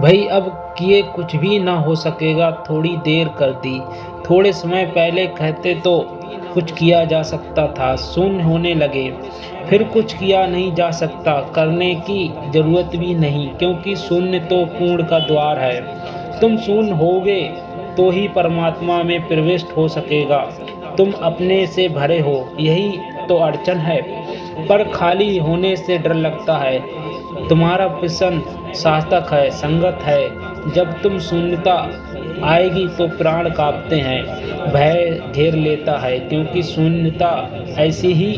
भई अब किए कुछ भी ना हो सकेगा, थोड़ी देर कर दी। थोड़े समय पहले कहते तो कुछ किया जा सकता था, शून्य होने लगे। फिर कुछ किया नहीं जा सकता, करने की ज़रूरत भी नहीं, क्योंकि शून्य तो पूर्ण का द्वार है। तुम शून्य होगे तो ही परमात्मा में प्रविष्ट हो सकेगा। तुम अपने से भरे हो, यही तो अड़चन है। पर खाली होने से डर लगता है। तुम्हारा प्रश्न सार्थक है, संगत है। जब तुम शून्यता आएगी तो प्राण कांपते हैं, भय घेर लेता है, क्योंकि शून्यता ऐसी ही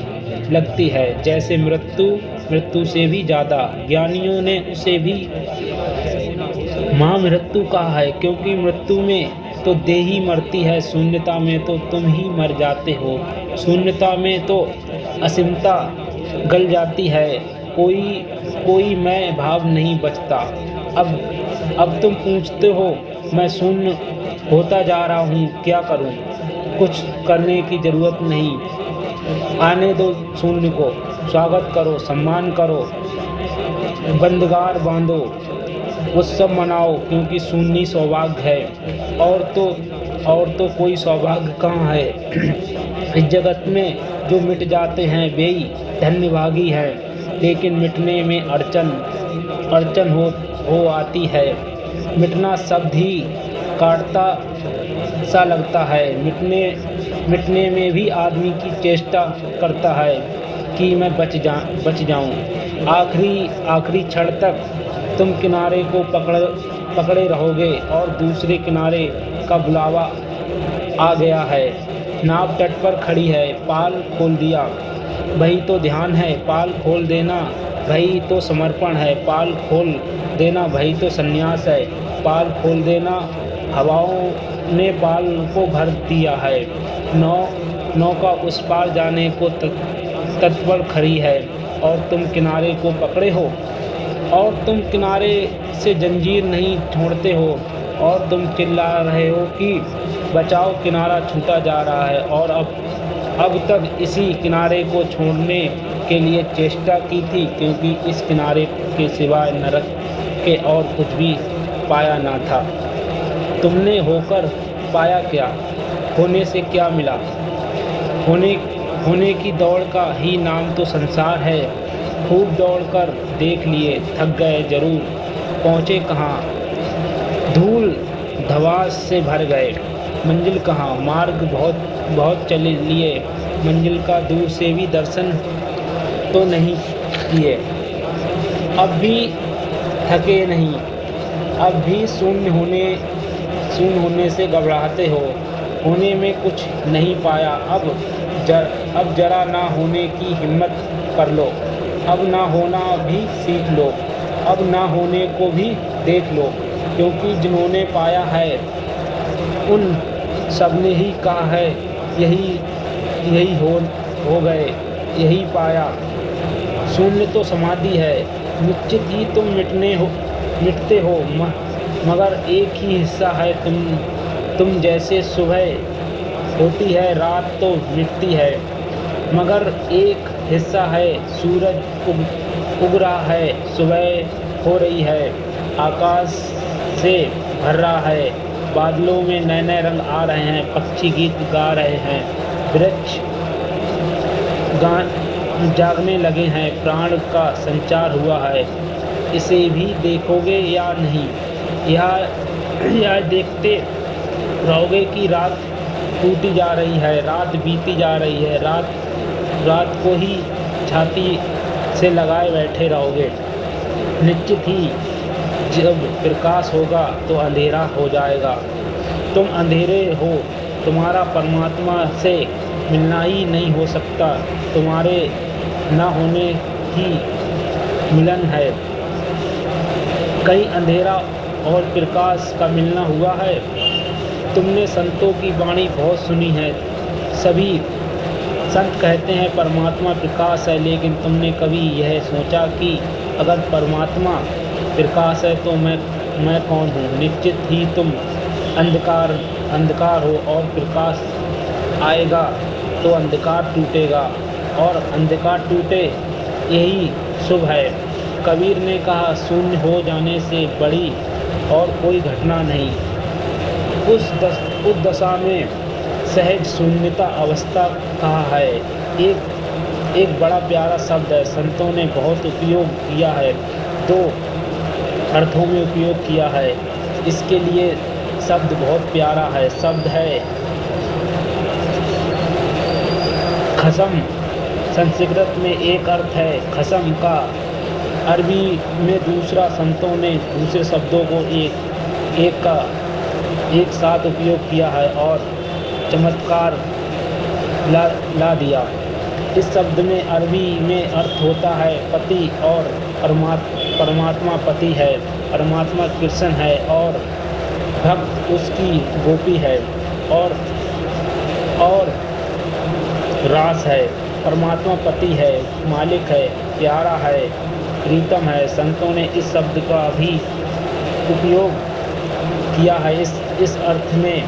लगती है जैसे मृत्यु, मृत्यु से भी ज़्यादा। ज्ञानियों ने उसे भी महामृत्यु कहा है, क्योंकि मृत्यु में तो देह ही मरती है, शून्यता में तो तुम ही मर जाते हो। शून्यता में तो असीमता गल जाती है, कोई कोई मैं भाव नहीं बचता। अब तुम पूछते हो, मैं शून्य होता जा रहा हूँ, क्या करूँ? कुछ करने की ज़रूरत नहीं। आने दो शून्य को, स्वागत करो, सम्मान करो, बंदगार बांधो, उत्सव मनाओ, क्योंकि शून्य सौभाग्य है। और तो कोई सौभाग्य कहाँ है? इस जगत में जो मिट जाते हैं वे ही धन्यभागी हैं, लेकिन मिटने में अड़चन हो आती है। मिटना शब्द ही काटता सा लगता है। मिटने में भी आदमी की चेष्टा करता है कि मैं बच जाऊं। आखिरी क्षण तक तुम किनारे को पकड़े रहोगे और दूसरे किनारे का बुलावा आ गया है। नाव तट पर खड़ी है, पाल खोल दिया, वही तो ध्यान है। पाल खोल देना वही तो समर्पण है। पाल खोल देना वही तो संन्यास है। पाल खोल देना, हवाओं ने पाल को भर दिया है। नौका उस पार जाने को तत्पर खड़ी है, और तुम किनारे को पकड़े हो। और तुम किनारे से जंजीर नहीं छोड़ते हो, और तुम चिल्ला रहे हो कि बचाओ, किनारा छूटा जा रहा है। और अब तक इसी किनारे को छोड़ने के लिए चेष्टा की थी, क्योंकि इस किनारे के सिवाय नरक के और कुछ भी पाया ना था। तुमने होकर पाया क्या? होने से क्या मिला? होने की दौड़ का ही नाम तो संसार है। खूब दौड़कर देख लिए, थक गए जरूर, पहुँचे कहाँ? धूल धवास से भर गए, मंजिल कहाँ? मार्ग बहुत चले लिए, मंजिल का दूर से भी दर्शन तो नहीं किए। अब भी थके नहीं, अब भी शून्य होने से घबराते हो। होने में कुछ नहीं पाया, अब जरा ना होने की हिम्मत कर लो। अब ना होना भी सीख लो, अब ना होने को भी देख लो, क्योंकि जिन्होंने पाया है उन सबने ही कहा है यही हो गए, यही पाया। शून्य तो समाधि है, निश्चित ही तुम मिटते हो, मगर एक ही हिस्सा है तुम जैसे सुबह होती है रात तो मिटती है, मगर एक हिस्सा है सूरज उग रहा है, सुबह हो रही है, आकाश से भर रहा है, बादलों में नए नए रंग आ रहे हैं, पक्षी गीत गा रहे हैं, वृक्ष जागने लगे हैं, प्राण का संचार हुआ है। इसे भी देखोगे या नहीं? या देखते रहोगे कि रात टूटी जा रही है, रात बीती जा रही है, रात को ही छाती से लगाए बैठे रहोगे? निश्चित ही जब प्रकाश होगा तो अंधेरा हो जाएगा। तुम अंधेरे हो, तुम्हारा परमात्मा से मिलना ही नहीं हो सकता, तुम्हारे न होने ही मिलन है। कहीं अंधेरा और प्रकाश का मिलना हुआ है? तुमने संतों की वाणी बहुत सुनी है, सभी संत कहते हैं परमात्मा प्रकाश है, लेकिन तुमने कभी यह सोचा कि अगर परमात्मा प्रकाश है तो मैं कौन हूँ? निश्चित ही तुम अंधकार हो, और प्रकाश आएगा तो अंधकार टूटेगा, और अंधकार टूटे यही शुभ है। कबीर ने कहा, शून्य हो जाने से बड़ी और कोई घटना नहीं। उस दशा में सहज शून्यता अवस्था कहा है। एक बड़ा प्यारा शब्द है, संतों ने बहुत उपयोग किया है, दो अर्थों में उपयोग किया है इसके लिए। शब्द बहुत प्यारा है, शब्द है खसम। संस्कृत में एक अर्थ है खसम का, अरबी में दूसरा। संतों ने दूसरे शब्दों को एक साथ उपयोग किया है और चमत्कार ला दिया। इस शब्द में अरबी में अर्थ होता है पति, और परमात्मा पति है, परमात्मा कृष्ण है और भक्त उसकी गोपी है और रास है। परमात्मा पति है, मालिक है, प्यारा है, प्रीतम है। संतों ने इस शब्द का भी उपयोग किया है इस अर्थ में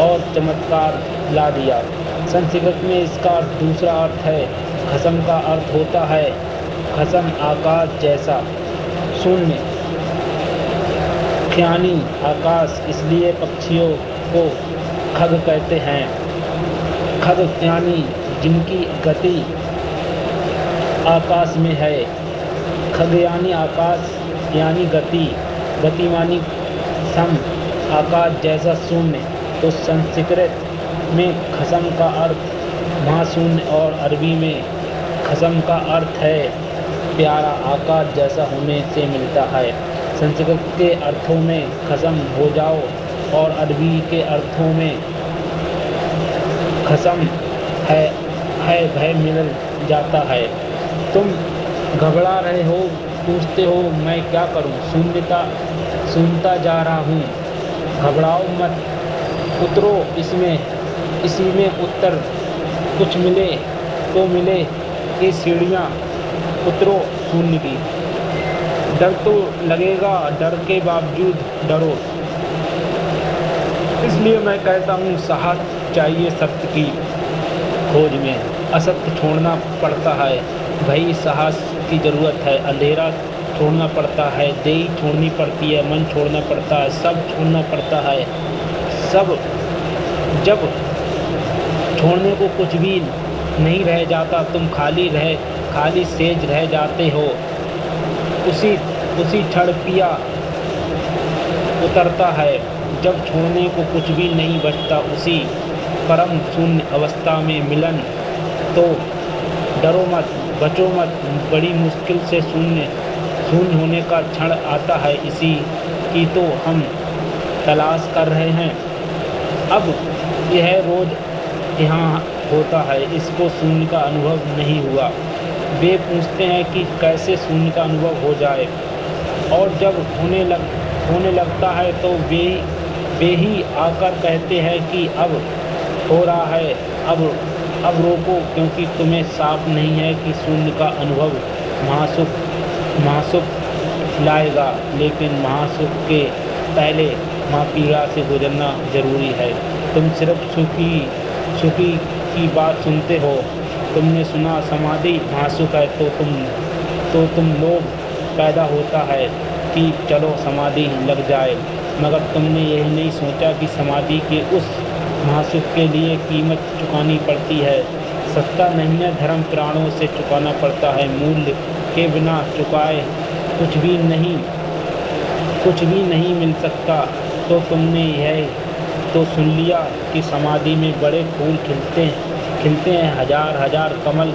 और चमत्कार ला दिया। संस्कृत में इसका दूसरा अर्थ है खसम का अर्थ होता है खसम आकाश जैसा, शून्य, ख्यानी आकाश। इसलिए पक्षियों को खग कहते हैं। खग यानी जिनकी गति आकाश में है। खग यानी आकाश यानी गति, गतिमानी सम, आकाश जैसा शून्य। तो संस्कृत में खसम का अर्थ महाशून्य और अरबी में खसम का अर्थ है प्यारा, आकाश जैसा होने से मिलता है। संस्कृत के अर्थों में खसम हो जाओ और अरबी के अर्थों में खसम है भय मिल जाता है। तुम घबरा रहे हो, पूछते हो मैं क्या करूं, सुनता जा रहा हूं। घबराओ मत, उतरो इसी में उत्तर। कुछ मिले तो मिले ये सीढ़ियाँ, उतरो शून्य की। डर तो लगेगा, डर के बावजूद डरो। इसलिए मैं कहता हूँ साहस चाहिए सत्य की खोज में, असत्य छोड़ना पड़ता है। भाई साहस की ज़रूरत है। अंधेरा छोड़ना पड़ता है, देही छोड़नी पड़ती है, मन छोड़ना पड़ता है, सब छोड़ना पड़ता है। सब जब छोड़ने को कुछ भी नहीं रह जाता, तुम खाली सेज रह जाते हो। उसी क्षण पिया उतरता है। जब छोड़ने को कुछ भी नहीं बचता, उसी परम शून्य अवस्था में मिलन। तो डरो मत, बचो मत। बड़ी मुश्किल से शून्य होने का क्षण आता है, इसी की तो हम तलाश कर रहे हैं। अब यह रोज यहाँ होता है, इसको शून्य का अनुभव नहीं हुआ। वे पूछते हैं कि कैसे शून्य का अनुभव हो जाए, और जब होने लगता है तो वे ही आकर कहते हैं कि अब हो रहा है, अब रोको, क्योंकि तुम्हें साफ नहीं है कि शून्य का अनुभव महासुख लाएगा। लेकिन महासुख के पहले महापीड़ा से गुजरना जरूरी है। तुम सिर्फ सुखी की बात सुनते हो। तुमने सुना समाधि महासुख है, तो तुम लोग पैदा होता है कि चलो समाधि लग जाए, मगर तुमने यही नहीं सोचा कि समाधि के उस महासुख के लिए कीमत चुकानी पड़ती है। सस्ता नहीं है धर्म, प्राणों से चुकाना पड़ता है। मूल्य के बिना चुकाए कुछ भी नहीं मिल सकता। तो तुमने यह तो सुन लिया कि समाधि में बड़े फूल खिलते हैं, हजार कमल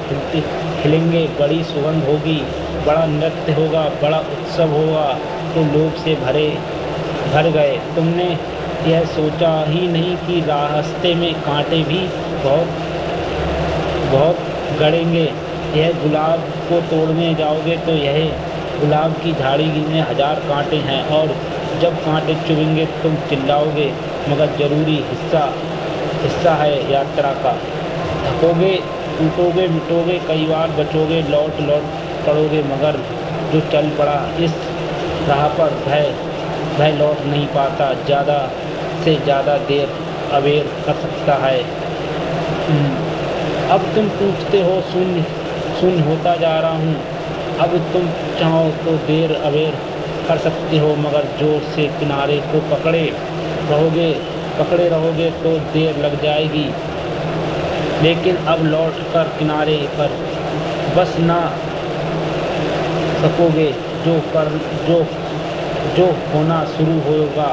खिलेंगे, बड़ी सुगंध होगी, बड़ा नृत्य होगा, बड़ा उत्सव होगा। तो लोग से भर गए। तुमने यह सोचा ही नहीं कि रास्ते में कांटे भी बहुत गड़ेंगे। यह गुलाब को तोड़ने जाओगे तो यह गुलाब की झाड़ी में 1000 कांटे हैं, और जब कांटे चुभेंगे तुम चिल्लाओगे, मगर जरूरी हिस्सा है यात्रा का। थकोगे, टूटोगे, मिटोगे, कई बार बचोगे, लौट पड़ोगे, मगर जो चल पड़ा इस राह पर भय लौट नहीं पाता। ज़्यादा से ज़्यादा देर अबेर कर सकता है। अब तुम पूछते हो शून्य होता जा रहा हूँ। अब तुम चाहो तो देर अबेर कर सकते हो, मगर ज़ोर से किनारे को पकड़े रहोगे तो देर लग जाएगी। लेकिन अब लौट कर किनारे पर बस ना सकोगे। जो जो होना शुरू होगा